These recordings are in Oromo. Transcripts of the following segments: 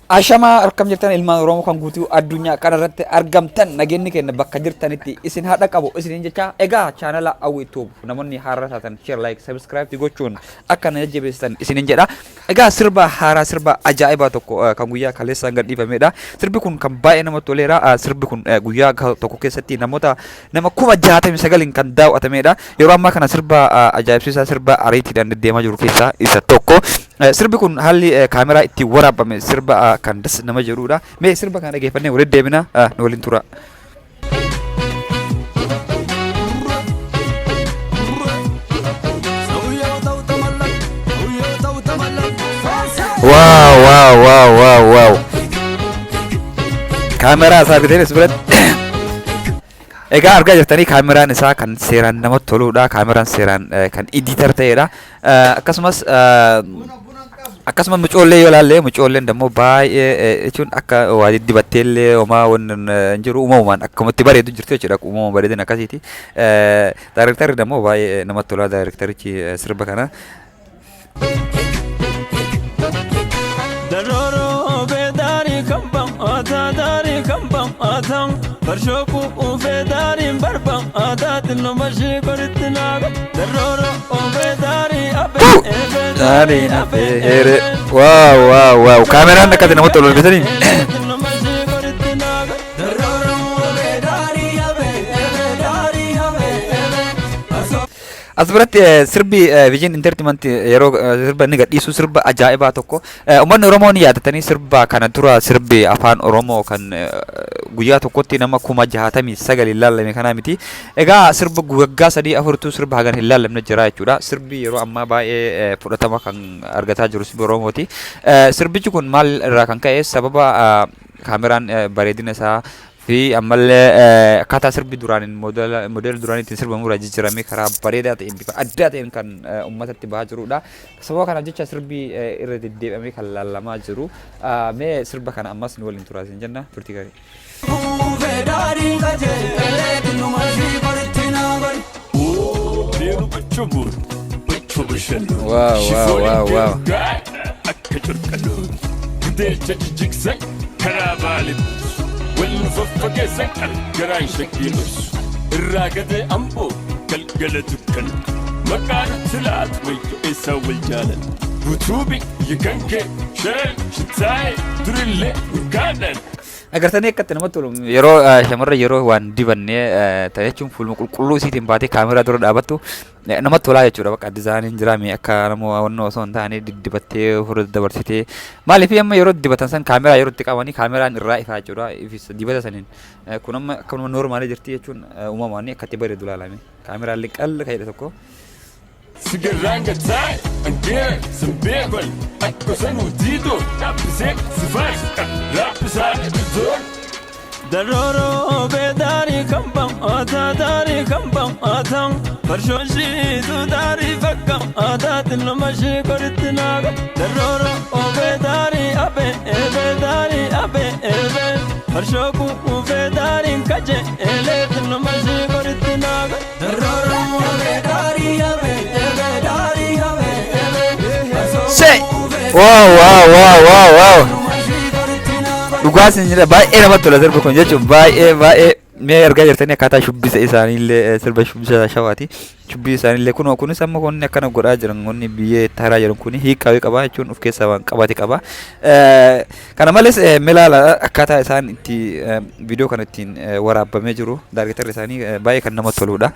Ashama arkam jirtan ilmaan Oromoo kan guutuu addunyaa kanarratti argamtan nageenyi keenya bakka jirtanitti isin haadha qabu isin jecha egaa chaanala awwituu namoonni haaraa taatan share like subscribe gochuun akka na jajjabeessitan isin jedha egaa sirba haaraa sirba ajaa'ibaa tokko kan guyyaa kaleessaan gadhiifamedha sirbi kun kan baay'ee namatti toleera sirbi kun guyyaa tokko keessatti nama 69,000 kan daawwatamedha yeroo ammaa kana sirba ajaa'ibsiisaa sirba ariitiidhaan deddeemaa jiru keessaa isa tokko sirbi kun haalli kaameraa itti waraabame sirba kan das nama jedhudha mee sirba kana dhageeffannee walitti deebina nu waliin tura wow kaameraa isaa biteenis biratti egaa argaa jirtanii kaameraan isaa kan seeraan namatti toludha kaameraan seeraan kan editor ta'edha akkasuma mucoollee yoo ilaalle mucoolleen dammoo baay'ee jechuun akka waa dibatteellee homaa waan jiru uumamumaan akkumatti bareedu jirti jechuudha uumama bareedina akkasiiti daayirektarri dammoo baay'ee namatti tola daayirektarichi sirba kana Barshoku ufedari barbam adatin no mashi koritinaga daroro ufedari abe wow kamera nakati namatti tolu bitani asbiratti sirbi vision entertainment yeroo sirba ni gadhiisu sirba ajaa'ibaa tokko ummanni Oromoo ni yaadatanii sirba kana dura sirbi afaan Oromoo kan guyyaa tokkotti nama 69,000 ilaalame kana miti egaa sirba waggaa 3-4tu sirba hagan hin laalamne jira jechuudha sirbi yeroo ammaa baay'ee fudhatama kan argataa jiru sirbi Oromooti sirbichi kun maal irraa kan ka'e sababa kaameraan bareedina isaa fi ammallee akkaataa sirbi duraanin moodela duraaniitiin sirba muraa jijjiiramee karaa bareedaa ta'een bifa addaa ta'een kan uummatatti bahaa jirudha. Sababa kana jecha sirbi irra deddeebi'amee kan laalamaa jiru. Mee sirba kana ammas nu waliin turaasin jenna turtii gaarii. Wow. والمففقة قران شكيلوس الراقدة أمبو قلقلة دكان مكان الثلاث ويكو إيسا والجالن بوتوبي يكنكي شرل شتاي دريلي وكانن agartanii akkatti namatti tolu yeroo shamarra yeroo waan dibannee ta'echuun fuuluma qulqulluu isiitiin baatee kaameraa dura dhaabattu namatti tolaa jechuudha bakka dizaaniin jiraame akka nama wannoo osoo hin taane diddibattee furda dabarsitee maaliif amma yeroo dibatan san kaameraa yeroo itti qabanii kaameraan irraa ifaa jechuudha ifis dibata saniin kun amma akkanuma noormaalii jirti jechuun uumamaan akkatti bareedu ilaalame kaameraan liqalla ka'edha tokko Sigaranga tai, angere, sambegol, akkosanu dito, rapisek, sifas, rapisar, episod. Daroro bedari kambam, atadari kambam, atang, barshoshi tudari fakam, atatin lomashi koritinaga. Daroro bedari abe, barshoku bedari kaje, eletin lomashi koritinaga. Daroro bedari abe. Say wow dhugaas ni baay'ee namatti tola sirba kun jechuun baay'ee mee argaa jirtanii akkaataa shubbisa isaaniillee sirba shubbisa shawaati shubbisa isaaniillee kunis amma kun akkana godhaa jiran wanni biyyee taraa jiran kun hiikaa qaba jechuun of keessaa waan qabaate qaba kana malees milaala akkaataa isaan itti viidiyoo kana ittiin waraabamee jiru daayirektarri isaanii baay'ee kan namatti toludha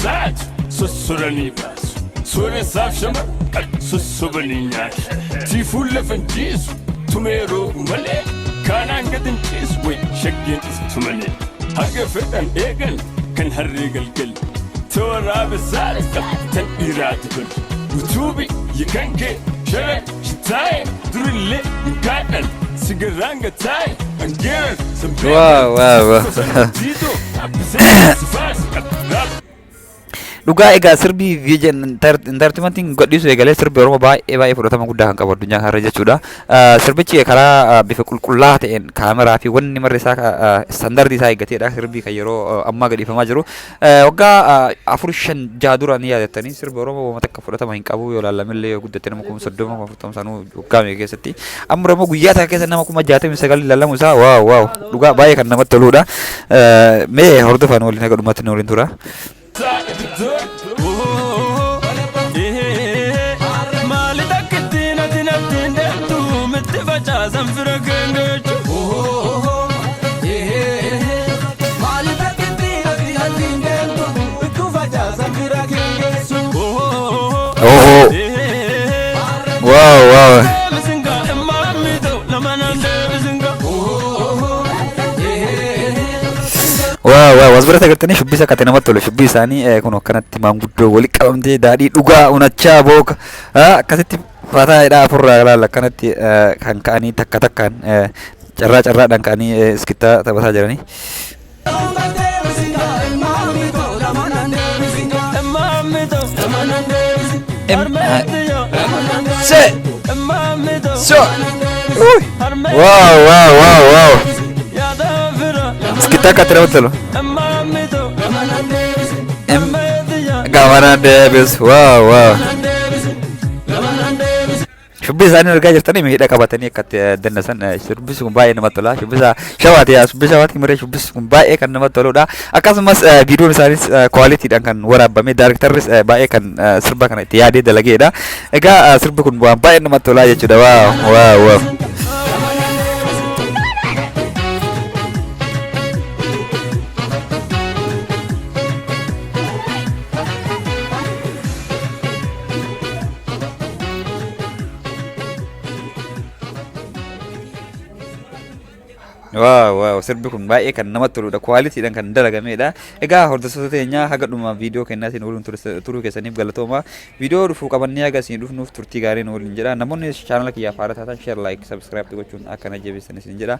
Zat sussurani bas sore saf shama susubani nyash tifulle fanjis tumero male kanan gadin tis we shagin is tumale haga fedan egan kan harre galgal tora besar tan irat bil utubi yikanke shere shitai drille kanan sigaranga tai angel wow Dhugaa egaa sirbi viijen intartimantiin godhisu eegalee sirbi Oromoo baay'ee fudhatama guddaa kan qabu addunyaa kanarra jechuudha. Sirbichi karaa bifa qulqullaa ta'een kaameraa fi wanni marri isaa standardii isaa eeggateedha sirbi kan yeroo ammaa gadhiifamaa jiru. Waggaa 4-5 dura ni yaadattanii sirbi Oromoo wanta akka fudhatama hin qabu yoo ilaalamillee yoo guddatte nama 30 sanuu waggaa meeqa keessatti. Amma immoo guyyaa takka keessa nama 69 ilaalamu isaa waaw dhugaa baay'ee kan namatti toludha. Mee hordofaan waliin haga dhumatti waliin tura. Wow. Was berata gartanii shubbisa akka namatti tolu shubbii isaanii kun akkanatti maanguddoo walitti qabamtee daadhii dhugaa unachaa booka akkasitti fataadhaa afurraa ilaala akkanatti kan ka'anii takka takkaan carraadhaan ka'anii iskittaa taphataa jiranii. Wow. Kita kat terus lo. Gamanan debis. Wow. Shubis ani orga jertani mi hida kabatani kat dennasan shubis kumbai nama tola shubis shawati ya shubis shawati mere shubis kumbai kan nama tolo da akasumas video misalis quality dan kan warabame director bae kan serba kan tiade da lagi da ega serba kun bae nama tola ya sudah wow. Wow, sirbi kun baay'ee kan namatti toludha. Quality-dhaan kan dalagameedha. Egaa hordoftoota keenya haga dhuma viidiyoo kennaatiin waliin turuu keessaniif galatooma. Viidiyoo dhufuu qabannee haga isin dhufnuuf turtii gaariin waliin jedha. Namoonni chaanala kiyyaaf haaraa taatan share, like, subscribe gochuun akkana jabeessanis jedha.